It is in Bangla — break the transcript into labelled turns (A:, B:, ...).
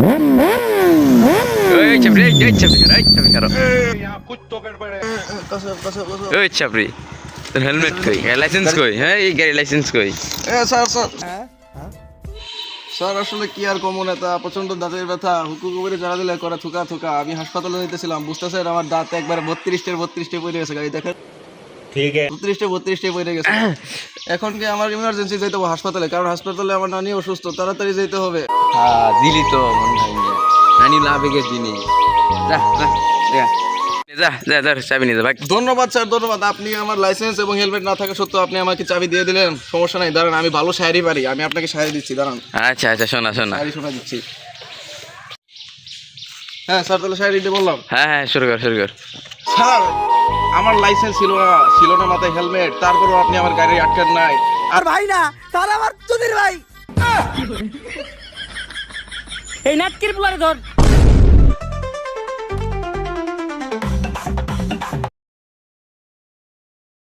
A: ওই চাপড়ি এই চাপড়ি করো ওই চাপড়ি তোর হেলমেট কই লাইসেন্স কই হ্যাঁ এই গাড়ি লাইসেন্স কই
B: স্যার স্যার আসলে কি আর কমন এটা প্রচন্ড দাঁতের ব্যথা হুকুক করে জানা দিলে করে থুকা থুকা আমি হাসপাতালে নিতেছিলাম বুঝতেছেন আমার দাঁত একবার 32টে পড়ে গেছে গাড়ি দেখেন ঠিক আছে 32টে পড়ে গেছে এখন কি আমার ইমার্জেন্সি যেতে হবে হাসপাতালে কারণ হাসপাতালে আমার নানি অসুস্থ তাড়াতাড়ি যেতে হবে
A: হ্যাঁ দিলি তো মন ভাঙিয়ে নানি লাভেগে দিনি যা যা যা যা যা চাবি নিয়ে যা ভাই
B: ধন্যবাদ স্যার ধন্যবাদ আপনি আমার লাইসেন্স এবং হেলমেট না থাকা সত্ত্বেও আপনি আমাকে চাবি দিয়ে দিলেন সমস্যা নাই দাঁড়ান আমি ভালো শায়েরি পারি আমি আপনাকে শায়েরি দিচ্ছি দাঁড়ান
A: আচ্ছা আচ্ছা শোনা
B: শায়েরি শোনা দিচ্ছি হ্যাঁ স্যার তাহলে শায়েরিটা বললাম
A: হ্যাঁ হ্যাঁ শুরু কর
B: স্যার আমার লাইসেন্স ছিল না মাথায় হেলমেট তারপরেও আপনি আমার গাড়ি আটকান নাই
C: আর ভাই না তার আমার চুদির ভাই এই নাটকির পোলারে ধর